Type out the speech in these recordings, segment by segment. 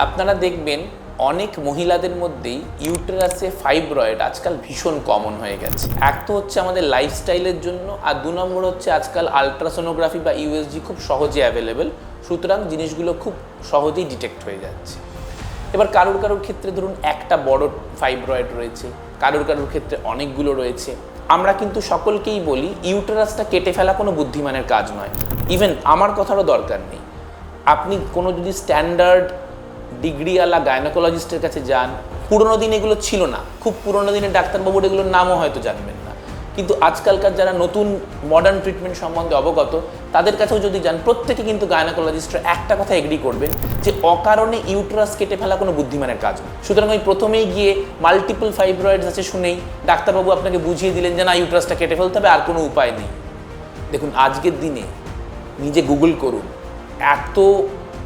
আপনারা দেখবেন অনেক মহিলাদের মধ্যেই ইউটেরাসে ফাইব্রয়েড আজকাল ভীষণ কমন হয়ে গেছে। এক তো হচ্ছে আমাদের লাইফস্টাইলের জন্য, আর 2 নম্বর হচ্ছে আজকাল আলট্রাসোনোগ্রাফি বা ইউএসজি খুব সহজে অ্যাভেলেবেল, সুতরাং জিনিসগুলো খুব সহজেই ডিটেক্ট হয়ে যাচ্ছে। এবার কারোর ক্ষেত্রে ধরুন একটা বড় ফাইব্রয়েড রয়েছে, কারোর ক্ষেত্রে অনেকগুলো রয়েছে। আমরা কিন্তু সকলকেই বলি ইউটেরাসটা কেটে ফেলা কোনো বুদ্ধিমানের কাজ নয়। ইভেন আমার কথারও দরকার নেই। আপনি কোনো যদি স্ট্যান্ডার্ড ডিগ্রিওয়ালা গাইনোকোলজিস্টের কাছে যান, পুরোনো দিন এগুলো ছিল না, খুব পুরোনো দিনে ডাক্তারবাবুর এগুলোর নামও হয়তো জানবেন না, কিন্তু আজকালকার যারা নতুন মডার্ন ট্রিটমেন্ট সম্বন্ধে অবগত তাদের কাছেও যদি যান, প্রত্যেকে কিন্তু গাইনোকোলজিস্টরা একটা কথা এগ্রি করবেন যে অকারণে ইউটেরাস কেটে ফেলা কোনো বুদ্ধিমানের কাজ নয়। সুতরাং ওই প্রথমেই গিয়ে মাল্টিপল ফাইব্রয়েডস আছে শুনেই ডাক্তারবাবু আপনাকে বুঝিয়ে দিলেন যে না, ইউটেরাসটা কেটে ফেলতে হবে, আর কোনো উপায় নেই। দেখুন, আজকের দিনে নিজে গুগল করুন, এত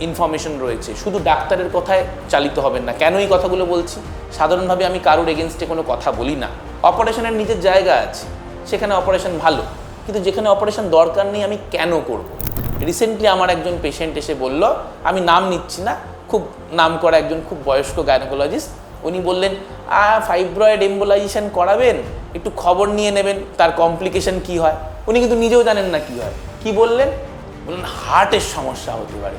ইনফরমেশন রয়েছে, শুধু ডাক্তারের কথায় চালিত হবেন না। কেন এই কথাগুলো বলছি? সাধারণভাবে আমি কারোর এগেনস্টে কোনো কথা বলি না। অপারেশনের নিজের জায়গা আছে, সেখানে অপারেশন ভালো, কিন্তু যেখানে অপারেশন দরকার নেই আমি কেন করব? রিসেন্টলি আমার একজন পেশেন্ট এসে বলল, আমি নাম নিচ্ছি না, খুব নাম করা একজন খুব বয়স্ক গাইনোকোলজিস্ট, উনি বললেন ফাইব্রয়েড এম্বোলাইজেশন করাবেন, একটু খবর নিয়ে নেবেন তার কমপ্লিকেশন কি হয়। উনি কিন্তু নিজেও জানেন না কি হয়। কি বললেন? হার্টের সমস্যা হতে পারে।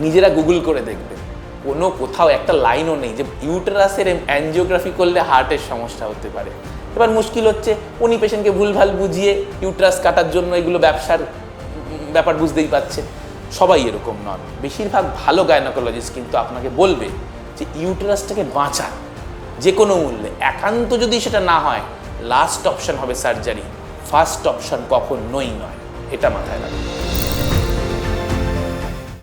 নিজেরা গুগল করে দেখবেন, কোনো কোথাও একটা লাইনও নেই যে ইউটেরাসের অ্যাঞ্জিওগ্রাফি করলে হার্টের সমস্যা হতে পারে। এবার মুশকিল হচ্ছে উনি পেশেন্টকে ভুলভাল বুঝিয়ে ইউটেরাস কাটার জন্য এগুলো ব্যবসার ব্যাপার বুঝতেই পাচ্ছেন। সবাই এরকম নন। বেশিরভাগ ভালো গাইনোকোলজিস্ট কিন্তু আপনাকে বলবে যে ইউটেরাসটাকে বাঁচান যে কোনো মূল্যে। একান্ত যদি সেটা না হয়, লাস্ট অপশন হবে সার্জারি, ফার্স্ট অপশন কখনোই নয়। এটা মাথায় রাখবেন।